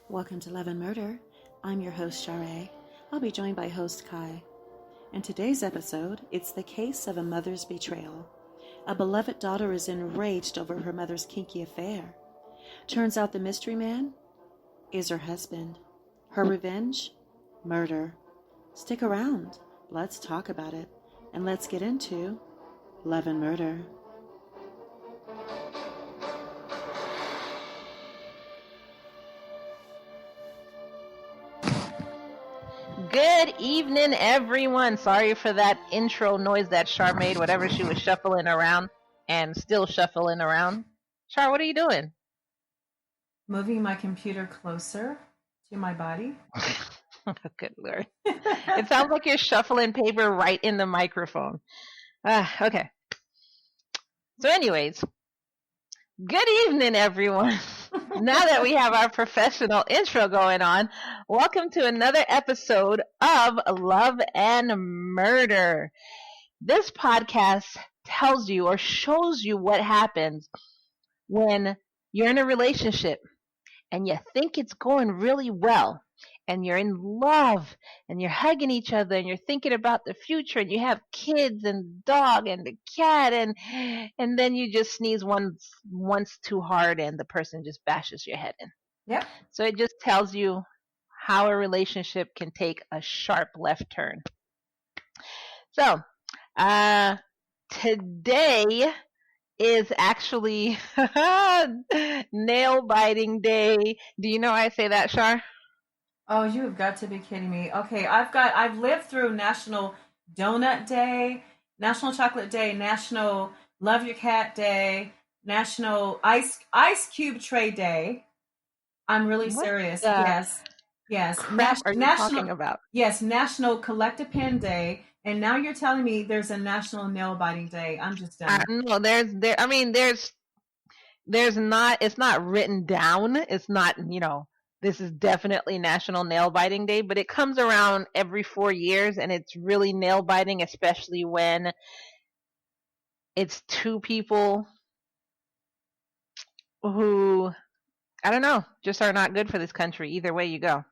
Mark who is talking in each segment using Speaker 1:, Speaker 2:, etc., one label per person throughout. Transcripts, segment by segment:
Speaker 1: Welcome to Love and Murder. I'm your host, Char. I'll be joined by host Ky. In today's episode, it's the case of a mother's betrayal. A beloved daughter is enraged over her mother's kinky affair. Turns out the mystery man is her husband. Her revenge? Murder. Stick around. Let's talk about it. And let's get into Love and Murder.
Speaker 2: Good evening, everyone. Sorry for that intro noise that Char made, whatever she was shuffling around and still shuffling around. Char, what are you doing?
Speaker 3: Moving my computer closer to my body.
Speaker 2: Good Lord. It sounds like you're shuffling paper right in the microphone. Okay. So anyways, good evening, everyone. Now that we have our professional intro going on, welcome to another episode of Love and Murder. This podcast tells you or shows you what happens when you're in a relationship and you think it's going really well and you're in love and you're hugging each other and you're thinking about the future and you have kids and dog and the cat and then you just sneeze once too hard and the person just bashes your head in.
Speaker 3: Yep.
Speaker 2: So it just tells you how a relationship can take a sharp left turn. So today is actually nail biting day. Do you know I say that, Char?
Speaker 3: Oh, you have got to be kidding me. Okay, I've lived through National Donut Day, National Chocolate Day, National Love Your Cat Day, National Ice Cube Tray Day. I'm really serious. Yes.
Speaker 2: Crap are you talking about?
Speaker 3: Yes, National Collect a Pen Day, and now you're telling me there's a National Nail Biting Day. I'm just done.
Speaker 2: No, there's not. It's not written down. It's not. This is definitely National Nail Biting Day, but it comes around every 4 years, and it's really nail biting, especially when it's two people who, I don't know, just are not good for this country. Either way you go.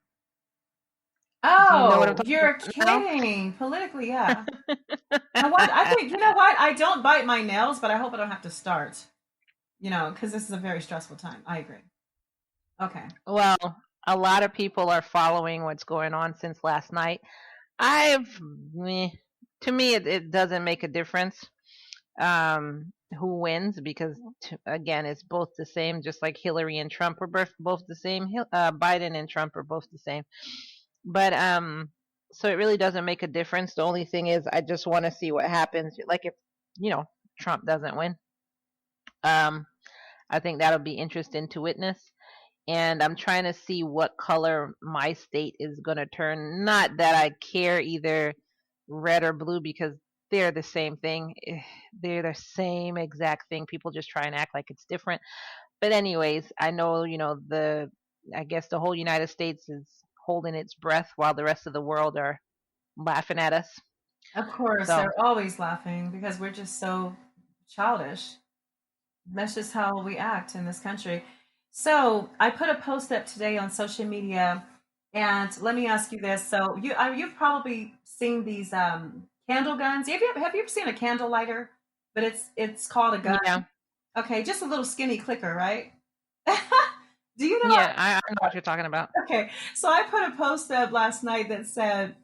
Speaker 3: Oh, you're kidding. Politically, yeah. You know what? I don't bite my nails, but I hope I don't have to start. Because this is a very stressful time. I agree. Okay.
Speaker 2: Well, a lot of people are following what's going on since last night. To me, it doesn't make a difference who wins because, again, it's both the same, just like Hillary and Trump are both the same. Biden and Trump are both the same. But so it really doesn't make a difference. The only thing is I just want to see what happens. Like if, Trump doesn't win. I think that'll be interesting to witness. And I'm trying to see what color my state is going to turn. Not that I care either red or blue because they're the same thing. They're the same exact thing. People just try and act like it's different. But anyways, I know, I guess the whole United States is holding its breath while the rest of the world are laughing at us.
Speaker 3: Of course, they're always laughing because we're just so childish. That's just how we act in this country. So I put a post up today on social media, and let me ask you this. So you've probably seen these candle guns. Have you ever seen a candle lighter? But it's called a gun.
Speaker 2: Yeah.
Speaker 3: Okay, just a little skinny clicker, right? Do you know?
Speaker 2: Yeah, I know what you're talking about.
Speaker 3: Okay, so I put a post up last night that said,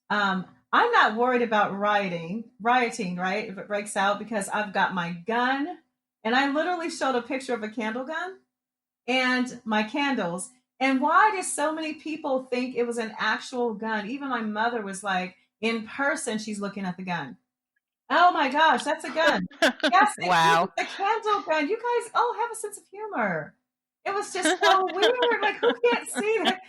Speaker 3: I'm not worried about rioting, right, if it breaks out, because I've got my gun. And I literally showed a picture of a candle gun and my candles. And why did so many people think it was an actual gun? Even my mother was like, in person, she's looking at the gun. Oh my gosh, that's a gun. Yes,
Speaker 2: wow.
Speaker 3: The candle gun. You guys have a sense of humor. It was just so weird. Like, who can't see that?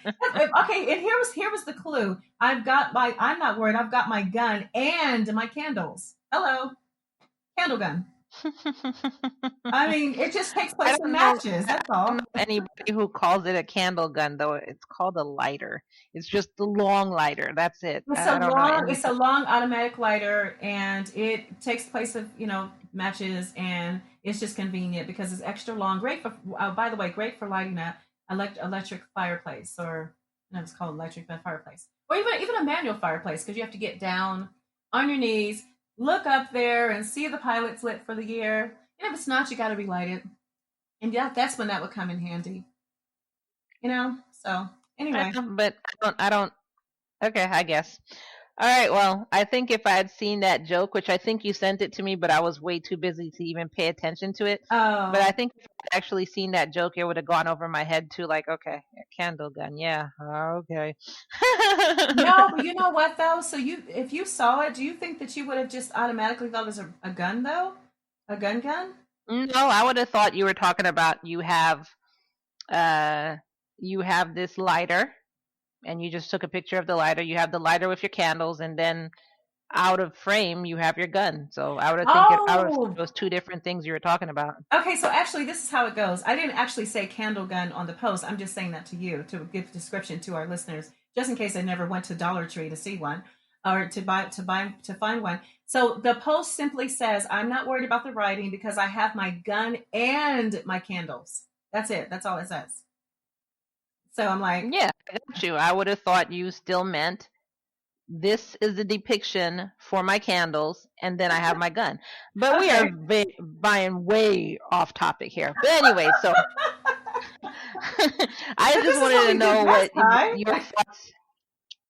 Speaker 3: Okay, and here was the clue. I'm not worried. I've got my gun and my candles. Hello, candle gun. I mean, it just takes place in matches. That's all.
Speaker 2: I don't know anybody who calls it a candle gun, though. It's called a lighter. It's just the long lighter. That's it.
Speaker 3: It's a long automatic lighter, and it takes place of matches, and it's just convenient because it's extra long. Great for, by the way, great for lighting electric fireplace, or it's called electric fireplace, or even a manual fireplace, because you have to get down on your knees, look up there, and see the pilot's lit for the year. And if it's not, you got to relight it, and yeah, that's when that would come in handy. So anyway,
Speaker 2: but I don't. Okay, I guess. All right. Well, I think if I had seen that joke, which I think you sent it to me, but I was way too busy to even pay attention to it. But I think if I'd actually seen that joke, it would have gone over my head too. Like, okay, a candle gun, yeah, okay.
Speaker 3: No, but you know what though? So if you saw it, do you think that you would have just automatically thought it was a gun though? A gun?
Speaker 2: No, I would have thought you were talking about you have this lighter, and you just took a picture of the lighter. You have the lighter with your candles, and then out of frame you have your gun. So I would have think it was two different things you were talking about.
Speaker 3: Okay, so actually this is how it goes. I didn't actually say candle gun on the post. I'm just saying that to you to give description to our listeners, just in case they never went to Dollar Tree to see one or to find one. So the post simply says, I'm not worried about the writing because I have my gun and my candles. That's it. That's all it says. So I'm like,
Speaker 2: yeah, I got you. I would have thought you still meant this is the depiction for my candles, and then I have my gun. But we are buying way off topic here. But anyway, so I just wanted to know what your thoughts.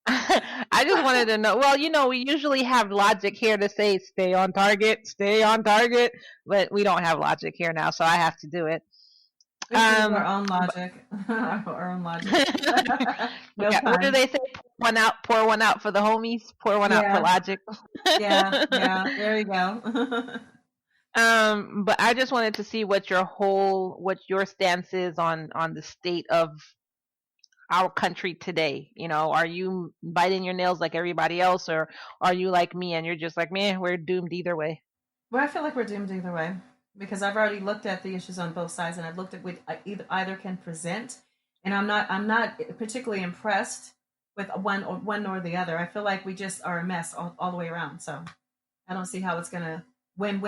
Speaker 2: I just wanted to know. Well, we usually have logic here to say stay on target, but we don't have logic here now, so I have to do it.
Speaker 3: Our own logic. Our own logic.
Speaker 2: What do they say? Pour one out for the homies, pour one out for logic.
Speaker 3: yeah, there you go.
Speaker 2: But I just wanted to see what your stance is on the state of our country today. Are you biting your nails like everybody else, or are you like me and you're just like, man, we're doomed either way?
Speaker 3: Well, I feel like we're doomed either way, because I've already looked at the issues on both sides, and I've looked at what either can present, and I'm not particularly impressed with one or the other. I feel like we just are a mess all the way around. So I don't see how it's gonna win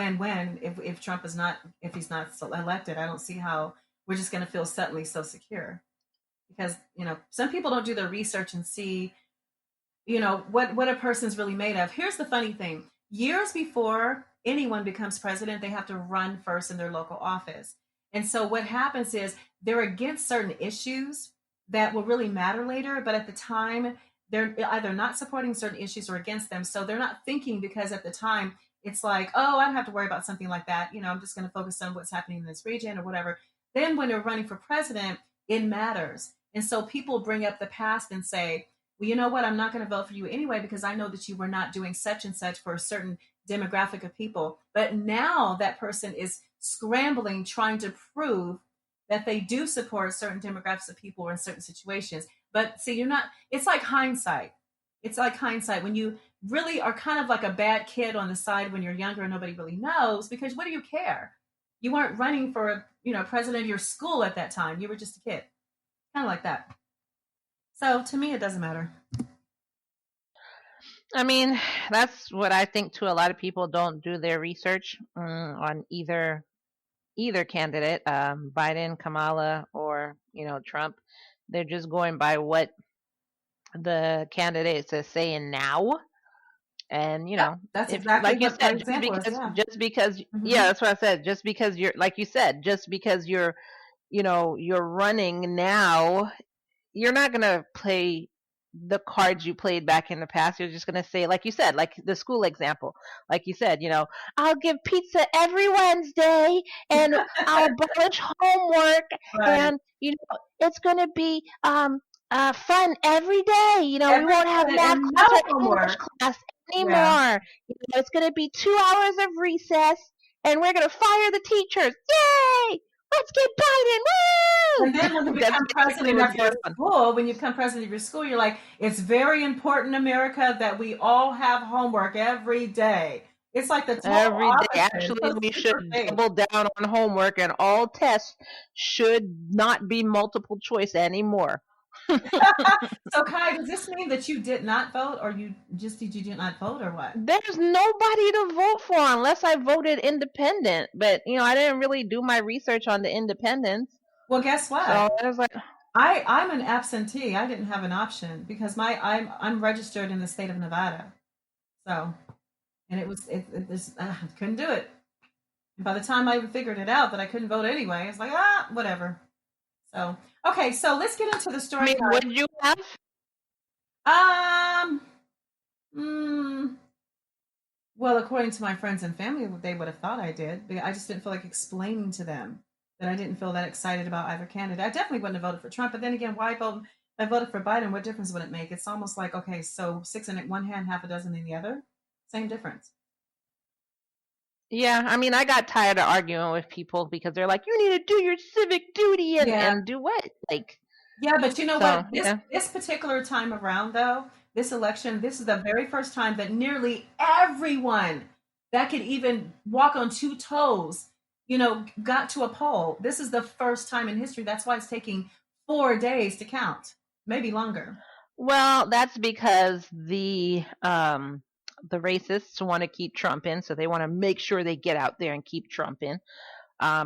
Speaker 3: if Trump is not, if he's not elected. I don't see how we're just gonna feel suddenly so secure, because some people don't do their research and see what a person's really made of. Here's the funny thing: years before anyone becomes president, they have to run first in their local office. And so what happens is they're against certain issues that will really matter later, but at the time they're either not supporting certain issues or against them. So they're not thinking, because at the time it's like, oh, I don't have to worry about something like that. I'm just going to focus on what's happening in this region or whatever. Then when they're running for president, it matters. And so people bring up the past and say, well, you know what? I'm not going to vote for you anyway, because I know that you were not doing such and such for a certain demographic of people. But now that person is scrambling, trying to prove that they do support certain demographics of people or in certain situations. But see, it's like hindsight. It's like hindsight when you really are kind of like a bad kid on the side when you're younger and nobody really knows, because what do you care? You weren't running for, president of your school at that time. You were just a kid. Kind of like that. So to me, it doesn't matter.
Speaker 2: I mean, that's what I think too. A lot of people don't do their research on either candidate, Biden, Kamala, or Trump. They're just going by what the candidates are saying now. And
Speaker 3: that's exactly
Speaker 2: like you
Speaker 3: what
Speaker 2: said,
Speaker 3: just because
Speaker 2: that's what I said. Just because you're, like you said, just because you're running now, you're not gonna play the cards you played back in the past. You're just going to say, like you said, like the school example, like you said, I'll give pizza every Wednesday and I'll abolish homework, right. And it's going to be fun every day. We won't have math class or English class anymore. Yeah. It's going to be 2 hours of recess and we're going to fire the teachers. Yay! Let's get Biden! Woo!
Speaker 3: And then when you become president of your school, you're like, it's very important, America, that we all have homework every day. It's like the total
Speaker 2: every
Speaker 3: opposite.
Speaker 2: Day. Actually, we should double down on homework, and all tests should not be multiple choice anymore.
Speaker 3: So, Ky, does this mean that you did not vote, or you did not vote, or what?
Speaker 2: There's nobody to vote for unless I voted independent. But I didn't really do my research on the independents.
Speaker 3: Well, guess what?
Speaker 2: So I was like,
Speaker 3: I'm an absentee. I didn't have an option because I'm registered in the state of Nevada. So, and I couldn't do it. And by the time I figured it out that I couldn't vote anyway, it's like, whatever. So, okay, so let's get into the
Speaker 2: I
Speaker 3: story.
Speaker 2: mean, would you have?
Speaker 3: Um, well, according to my friends and family, they would have thought I did. But I just didn't feel like explaining to them that I didn't feel that excited about either candidate. I definitely wouldn't have voted for Trump. But then again, why vote? If I voted for Biden, what difference would it make? It's almost like, okay, so 6 in one hand, half a dozen in the other. Same difference.
Speaker 2: Yeah, I mean, I got tired of arguing with people because they're like, you need to do your civic duty and do what? Like,
Speaker 3: yeah, but you know
Speaker 2: so,
Speaker 3: what? This particular time around, though, this election, this is the very first time that nearly everyone that could even walk on two toes, got to a poll. This is the first time in history. That's why it's taking 4 days to count, maybe longer.
Speaker 2: Well, that's because the racists want to keep Trump in, so they want to make sure they get out there and keep Trump in.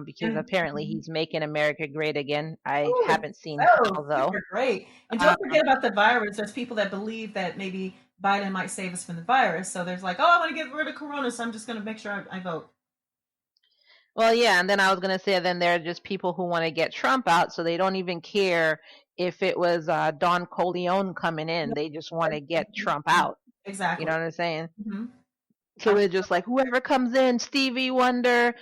Speaker 2: Because apparently he's making America great again. I haven't seen how, though.
Speaker 3: Great. And don't forget about the virus. There's people that believe that maybe Biden might save us from the virus. So there's like, I want to get rid of Corona, so I'm just going to make sure I vote.
Speaker 2: Well, yeah, and then I was going to say, then there are just people who want to get Trump out, so they don't even care if it was Don Corleone coming in. They just want to get Trump out.
Speaker 3: Exactly.
Speaker 2: You know what I'm saying?
Speaker 3: Mm-hmm.
Speaker 2: So they're just like, whoever comes in, Stevie Wonder,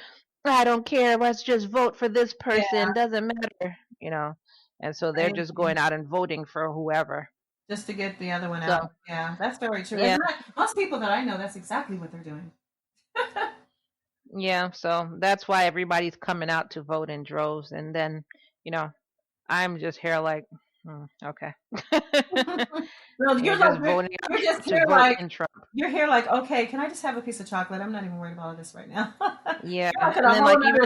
Speaker 2: I don't care. Let's just vote for this person. Yeah. Doesn't matter, And so they're just going out and voting for whoever.
Speaker 3: Just to get the other one out. Yeah, that's very true. Yeah. Most people that I know, that's exactly what they're doing.
Speaker 2: Yeah, so that's why everybody's coming out to vote in droves. And then, I'm just here like, okay.
Speaker 3: Well, you're here like, okay, can I just have a piece of chocolate? I'm not even worried about all this right now.
Speaker 2: Yeah. And then, like, even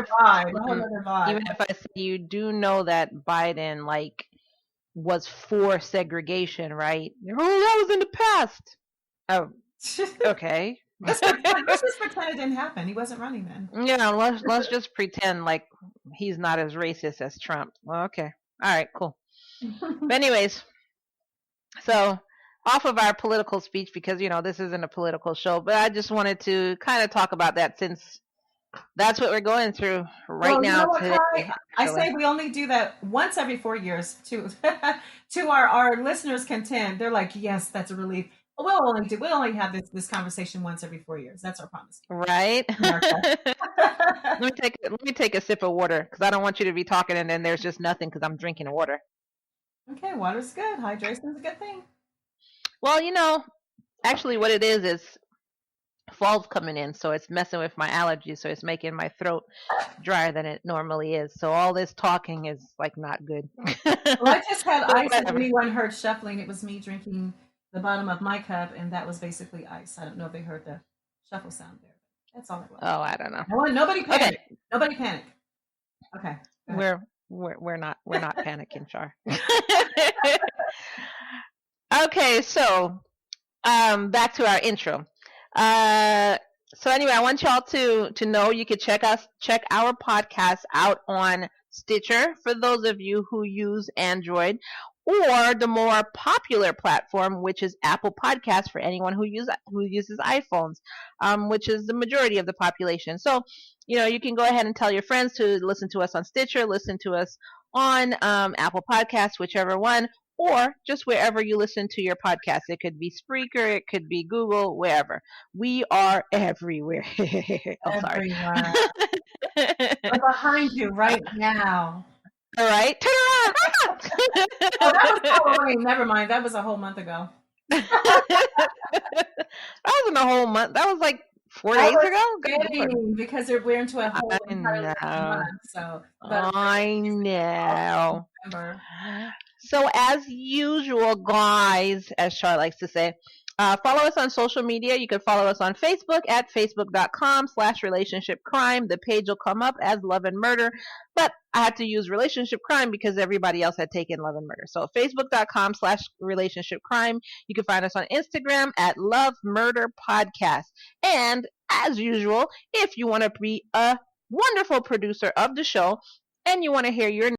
Speaker 2: if I say, you do know that Biden, like, was for segregation, right? Oh, that was in the past. Oh, okay.
Speaker 3: Let's just pretend it didn't happen. He wasn't running then.
Speaker 2: Yeah, let's just pretend like he's not as racist as Trump. Well, okay. All right, cool. But anyways, so off of our political speech, because, this isn't a political show, but I just wanted to kind of talk about that since that's what we're going through now. Today,
Speaker 3: I say we only do that once every 4 years to our listeners' content. They're like, yes, that's a relief. We'll only have this conversation once every 4 years. That's our promise.
Speaker 2: Right. Let me take a sip of water because I don't want you to be talking and then there's just nothing because I'm drinking water.
Speaker 3: Okay, water's good. Hydration's a good thing.
Speaker 2: Well, actually what it is fall's coming in, so it's messing with my allergies, so it's making my throat drier than it normally is. So all this talking is like not good.
Speaker 3: Well, I just had ice. If anyone heard shuffling, it was me drinking the bottom of my cup, and that was basically ice. I don't know if they heard the shuffle sound there. That's all it was.
Speaker 2: Oh, I don't know.
Speaker 3: Nobody panic. Okay. Nobody panic. Okay.
Speaker 2: We're not panicking, Char. Okay, so back to our intro. So anyway, I want y'all to know you could check our podcast out on Stitcher for those of you who use Android, or the more popular platform, which is Apple Podcasts for anyone who uses iPhones, which is the majority of the population. So, you can go ahead and tell your friends to listen to us on Stitcher, listen to us on Apple Podcasts, whichever one, or just wherever you listen to your podcast. It could be Spreaker, it could be Google, wherever. We are everywhere.
Speaker 3: Everywhere. We're behind you right now.
Speaker 2: All right, turn around.
Speaker 3: Oh, that was Halloween. Never mind. That was a whole month ago.
Speaker 2: That wasn't a whole month. That was like 4 days ago.
Speaker 3: Because we're into a whole month. So
Speaker 2: I know. So as usual, guys, as Char likes to say, follow us on social media. You can follow us on Facebook at facebook.com/relationshipcrime. The page will come up as Love and Murder, but I had to use relationship crime because everybody else had taken Love and Murder. So facebook.com/relationshipcrime. You can find us on Instagram at Love Murder Podcast. And as usual, if you want to be a wonderful producer of the show and you want to hear your